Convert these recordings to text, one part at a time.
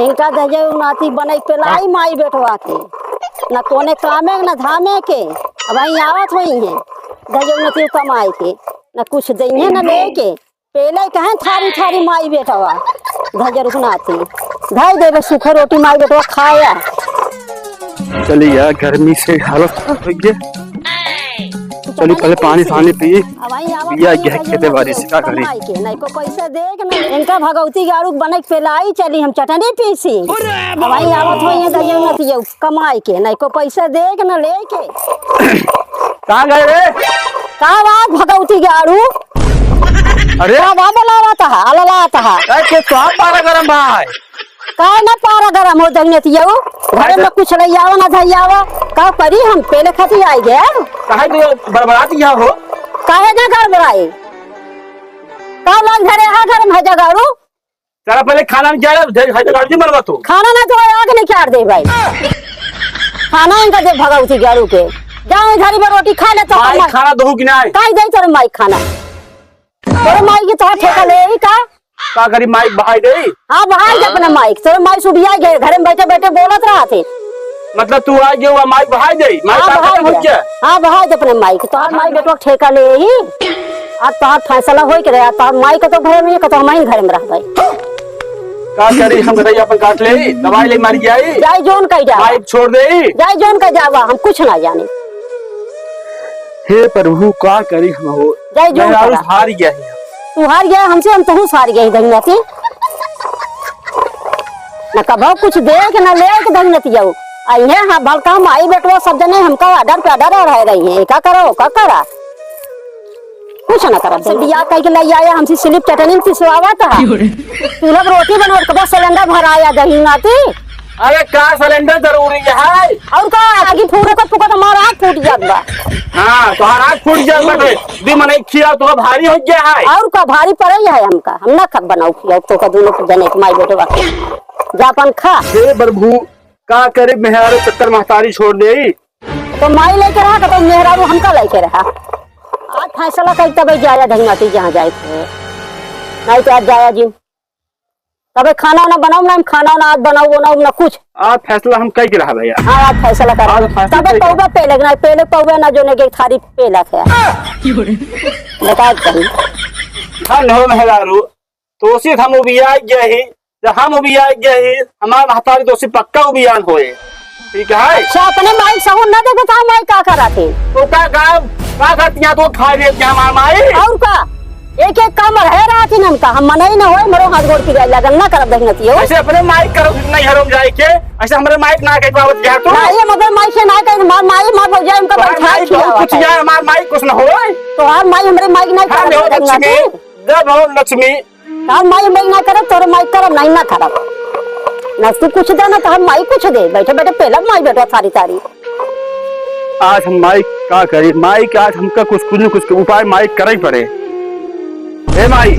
इनका दहे नाती बने पेलाई माई बेटवा के न कोने कामे न धामे के। अब वही आवत हुई है दहे नाती कमाए के न कुछ दही न ले के पेले कहें थारी थारी माई बेटवा धजे रुकनाती धाई देवे सूखे रोटी माई बेटवा खाया। चलिए यार गर्मी से हालत खराब हो गई। चलिए पहले पानी पी खेते बारिश का करी नहीं को पैसा दे के इनका भगवती गारू बने पेलाई चली हम चटनी पीसी वही आवत होई दहियो नतियो कमाई के नहीं को पैसा दे के न ले के। कहां गए रे? का बात भगवती गारू? अरे बाबा बोलावता है अललाता है के तो पारा गरम भाई का ना पारा गरम हो दगनतियो घर में कुछ ले आवा ना धैयावा का करी हम पहले खती आई गए काहे तो बरबरात दिया हो काहे ना घर बनाई का लग घरे आ घर में जगारू चला पहले खाना में जा गाड़ी मरवा तो खाना ना तो आग नहीं चार दे भाई खाना इनका दे भगवती गारू के जाओ घरी में रोटी खा ले तो खाना दो कि नहीं काई दे तेरे माई खाना तेरे माई की तो ठेका ले का करी माइक बहाई दे। हाँ बहाई दे अपने माइक तेरे माई सुबिया गए घर में बैठे बैठे बोलत रहा थे मतलब तू आ गया माइक बहाई दे हाँ बहाई दे अपने माइक तो माई बेटवा ठेका ले ही आज तो फैसला हो के रहा तो माई का तो घर में तो हम घर में रह गए का करी हम गई अपन काट ले दवाई ले मार गई जाई जोन कह जा माइक छोड़ दे जाई जोन कह जावा हम कुछ ना जाने। हे प्रभु का करी हम हो जाई जोन हार गया है तू हार गया हमसे हम तो हार गए दंगनती न कभो कुछ दे के न ले के दंगनती जाओ आई है। हाँ भलका माई बेटवा सब जने हमका आडर पे आडर रह रही है का करो का करा कुछ ना करा बिया कह के ले आया हमसे स्लिप चटनी पिसवावा था तू लोग रोटी बना कबो सिलेंडर भराया दही नाती। अरे का सिलेंडर जरूरी है और का आगे फूटे को तुका तो मारा हाथ फूट जात बा। हां तो हाथ फूट जात बा दी मने खिया तो भारी हो गया है और का भारी पड़े है हमका हम ना खक बनाऊ खिया तो का दोनों जने के माई बेटवा जापन खा। हे प्रभु का करे मेहरारू चक्कर महतारी छोड़ दे तो माई लेके रहा तो मेहरारू हमका लेके रहा आज फैसला कर तब जाया धंगाती जहाँ जाए नहीं तो आज जाया जी तब खाना ना बनाऊ ना खाना ना आज बनाऊ बनाऊ ना कुछ आज फैसला हम कह के रहा भैया। हाँ आज फैसला कर तब पौवा पे लगना पहले पौवा ना जो ने थारी पे लगा बता कहीं हम हो मेहरारू तो उसी हम उबिया गए हम उबिया गए हमारा महतारी दोषी पक्का उबियान होए ठीक है। अच्छा अपने माई सहून ना देखे था माई का करा थे तो का करतिया तो खा रही क्या मार माई और का एक एक काम रह रहा थी नमका हम मनाई ना होए मरो हाथ गोड़ की लगन ना करब देखनती हो ऐसे अपने माइक करो नहीं हरम जाए के ऐसे हमरे माइक ना कह पावत क्या तो ना ये मगर माइक से ना कह मार माई मार हो जाए हमका बैठा कुछ यार हमार माइक कुछ ना होए तो हां माई हमरे माइक ना कर लक्ष्मी जब हो लक्ष्मी हां माई मैं ना करे तोरे माइक करब नहीं ना करब ना तू कुछ दे ना तो हम माई कुछ दे बैठे बैठे पहला माई बैठा थारी थारी आज हम माइक का करी माइक आज हमका कुछ उपाय माइक करे पड़े। ए माई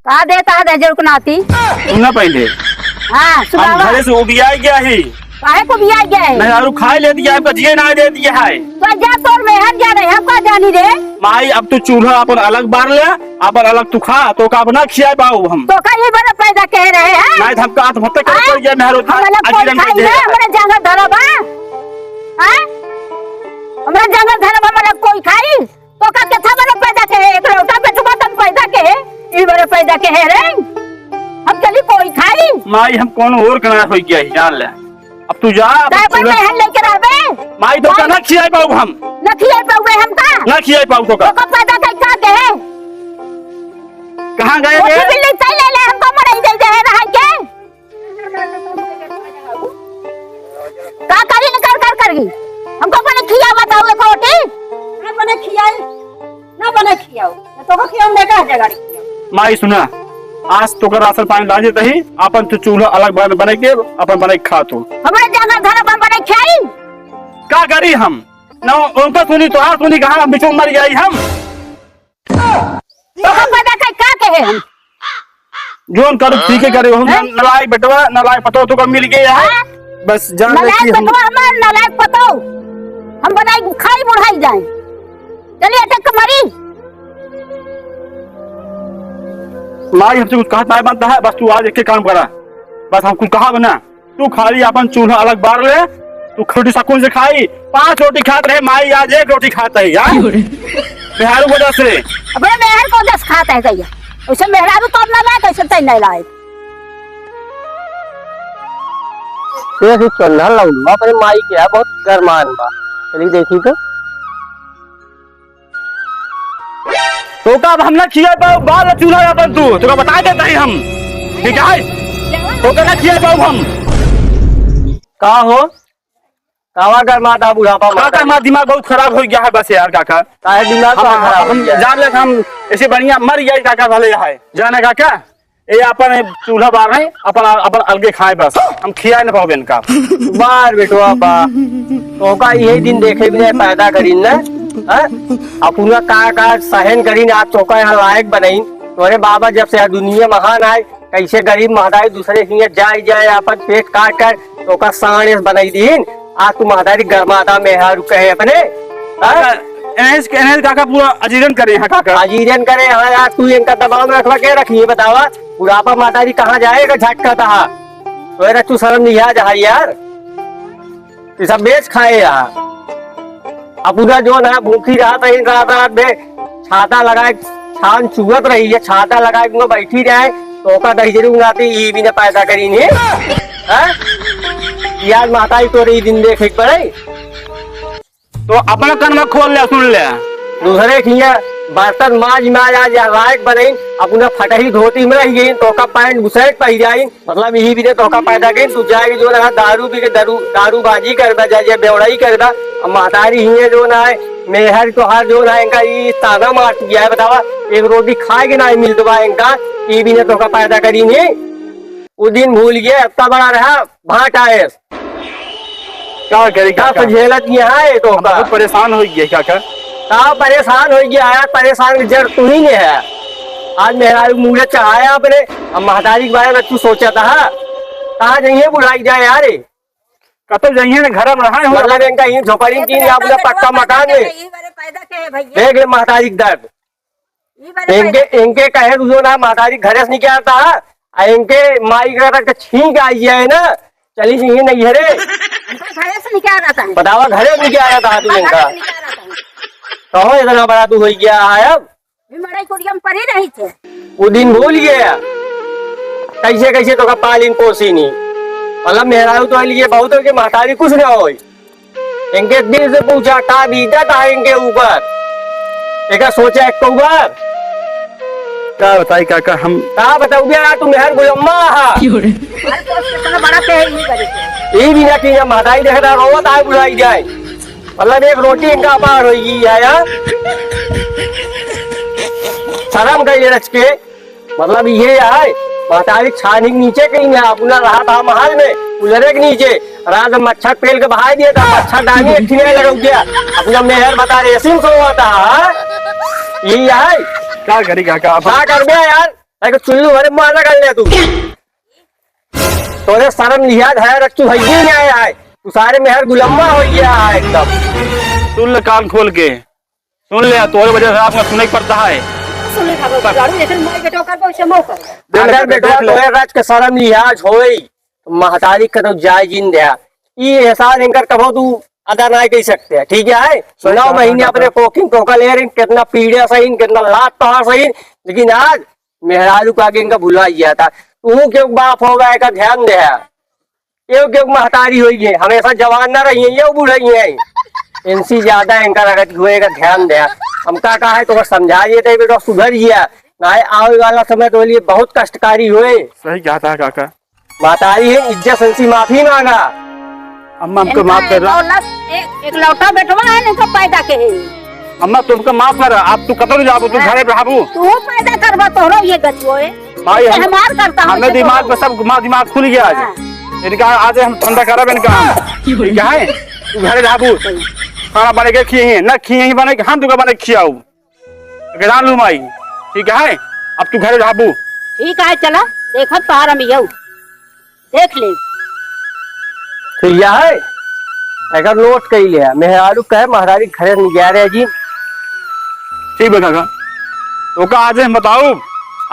का देता है जरूर नाती सुनना पहले हां हम घरे से उबिया गया है काहे को बिया गया है नहीं आरू खाए ले दिया है बजिए ना दे दिया है तो जा तोर में हट जा रहे हम का जानी रे माई अब तू चूल्हा अपन अलग बार ले अपन अलग तू खा तो का अपना खिया पाऊ हम तो का ये बड़ा पैदा कह रहे हैं नहीं हमका हाथ भत्ते कर पड़ गया मेहरो हमरा जंगल धरबा हां हमरा जंगल धरबा मतलब कोई खाई तो का के था बड़ा पैदा कहे एक लोटा पे तुम तन पैदा कहे ई बड़ा पैदा कहे रे हम चली कोई खाई माई हम कौन और कना हो गया जान ले अब तू जा मैं लेके रहबे माई तो का ना खियाई पाऊ हम ना खियाई पाऊ हम का ना खियाई पाऊ तो का पैदा कई का कहे कहां गए रे बिल्ली चल ले हमको मरई दे दे रहा के का करी न कर करगी हमको बने खिया बताओ एक रोटी ना बने खियाई ना बने खियाओ तो को खियाओ लेके जगह माई सुना आज तो का राशन पानी लाजे तही अपन तो चूल्हा अलग बने के अपन बने खा तू हमरे जंगल घर अपन बने खाई का करी हम ना उनका सुनी तो हां सुनी कहां बिचो मर गई हम तो हम पैदा का कहे हम जोन कर ठीक है करे हम नलाई बेटवा नलाई पतो तो का मिल गया है बस जान ले कि हम नलायक पतो हम बनाई खाई बुढ़ाई जाए चलिए अटक मरी माई हमसे कुछ कहता है बनता है बस तू आज एक काम करा बस हमको कहा ना तू खाली अपन चूल्हा अलग बार ले, तू रोटी सकून से खाई। 5 रोटी खाते रहे माई, आज 1 रोटी खाता है यार मेहरारू वजह से। अबे मेहर को 10 खाता है गैया, उसे मेहरारू तो अपना लाए कैसे तय नहीं लाए। ये फिर चलना लौंडा अपने माई के है बहुत गरमान बा। चली देखी तो का अब हम ना खिया पाओ बाल चूल्हा अपन तू का बता देता है हम, ठीक है। तो का ना खिया पाओ हम का हो कावा गरमाता बुढ़ापा काका हमारा दिमाग बहुत खराब हो गया है बस यार काका। काहे दिमाग खराब हम जान ले हम ऐसे बढ़िया मर गए काका भले है जाने काका। ये अपन चूल्हा बार है अपन अपन अलगे खाए, बस हम खिया न पाओ इनका। बार बेटवा बा तो का यही दिन देखे भी नहीं पैदा करीन ना अपना का सहन करीन। आज तो का यहाँ लायक बनाइन तोरे बाबा जब से दुनिया महान आए कैसे गरीब महदाई दूसरे हिया जाए अपन पेट काट कर तो का सांड बनाई दीन। आज तू महदारी गरमाता में हारू कहे अपने काका पूरा अजीरन करे हैं काका। अजीरन करे हाँ यार तू इनका दबाव में रखवा के रखिए बतावा बुढ़ापा महदारी कहाँ जाएगा झटका था तो तू शर्म नहीं आ जा यार ये सब बेच खाए यार। अब पूरा जो ना भूखी रात रात में छाता लगाए छान चुगत रही है, छाता लगाए बैठी रहे तो का दही उंगाती ये भी ना पैदा करी नहीं यार माता ही तो रही दिन देखे पड़े तो अपना कान में खोल ले सुन ले दूसरे खिया बर्तन माज आज लायक बने अपना फटही धोती में रह गई तो का पैंट बुसेट पह जाए मतलब यही भी ने तो का पैदा गई तू जाएगी जो ना दारू पी के दारूबाजी कर जाए बेवड़ाई कर दा। महतारी ही जो ना है मेहर तो हर जो ना इनका ये ताना मार गया है बतावा एक रोटी खाएगी ना मिल दो इनका ये भी ने तो का पैदा करी नहीं वो दिन भूल गया इतना बड़ा रहा भाट आए क्या करेगा झेलत है तो बहुत परेशान हो गया काका। कहा परेशान हो गया है परेशान की जड़ तू ही ने है। आज मेहरा मुझे चढ़ाया अपने अब महतारी के बारे में तू सोचा था कहाँ जाइए बुलाई जाए यार कतल जाइए ना घर में रहा मतलब इनका ही झोपड़ी की अपना पक्का मकान में देख ले महतारी दर्द इनके कहे जो ना महतारी घर से नहीं आता इनके माई का छींक आई है ना चली सी नहीं हरे बतावा घरे में क्या आता तू इनका कहो इतना बड़ा तू हो गया है अब पड़ी रही थे वो दिन भूल गया कैसे कैसे तो का पालिन पोसी नहीं मतलब मेरा तो लिए बहुत हो कि महतारी कुछ ना हो इनके दिल से पूछा का बीता था इनके ऊपर एक सोचा एक बार क्या बताई काका हम कहा बताऊ यार तू मेहर गुलम्मा ये भी ना कि महतारी देखा रोवत आए बुलाई जाए मतलब एक रोटी इनका पार होगी यार शर्म कही रच के मतलब ये है महतारी छानी के नीचे कहीं है अपना रहा था महल में उलरे के नीचे रात में मच्छर पेल के बहा दिया था मच्छर डाली खिले लग गया अपना मेहर बता रहे सिम सो हुआ था यही है क्या करी काका क्या कर गया यार चुल्लू भरे माना कर ले तू तोरे शर्म लिहाज है रच्चू है नहीं आया है तू सारे मेहर गुलम्मा हो गया है एकदम सुन ले कान खोल के सुन ले तोरे वजह से आपको सुनाई पड़ता है अगर बेटा तोरे राज के शर्म लिहाज होई महतारी का तो जाय जिन दिया ये एहसान इनकर कहो तू अदा ना कह सकते हैं ठीक है 9 महीने अपने कोकिंग कोका ले रहे कितना पीड़िया सही कितना लात पहाड़ सही लेकिन आज मेहरारू को आगे इनका भुला गया था तू क्यों बाप होगा का ध्यान दे ये क्यों महतारी हुई है हमेशा जवान ना रही है ये बूढ़ी है इनसी ज्यादा इनका रगत हुए का ध्यान दे हम का कहा है तो समझाइए थे बेटा सुधर गया ना आने वाला समय तो लिए बहुत कष्टकारी हुए सही क्या था काका महतारी है इज्जत संसी माफी मांगा अम्मा हमको माफ कर रहा एक लौटा बेटवा है इनको पैदा के अम्मा तुमको माफ कर आप तू कतल जाबू तू घरे रहबू तू पैदा करवा तोरो ये गतियो है भाई हमार करता हूं हमें दिमाग में सब दिमाग खुल गया आज इनका आज हम ठंडा करब इनका ठीक है तू घरे रहबू खाना बने के खिए ना खिए ही बने हम तुका बने खियाऊ जान लू माई ठीक है अब तू घरे रहबू ठीक है चला देखो तार हम यू देख ले तो यह है अगर नोट कही लिया मेहरारू कहे महारानी घरे नहीं गया रहे जी ठीक है काका तो का आज हम बताऊ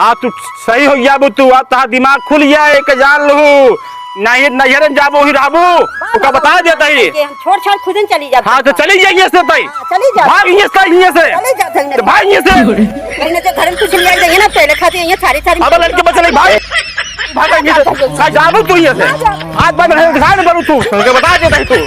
आज तू सही हो गया तू, आज तहां दिमाग खुल गया एक जान लू नहीं नजर जाबो ही रहबो ओका बता देता ही हम छोड़ छोड़ खुद ही चली जाते। हाँ तो चली जाइए से तई चली जा भाग ये से चली जाते हैं तो भाग ये से मैंने तो घर में कुछ ले जाइए ना पहले खाते हैं ये सारी अब लड़के बच्चे नहीं भाग भाग ये से जाबो तू ये से आज बाद में दिखा नहीं करू तू बता देता ही तू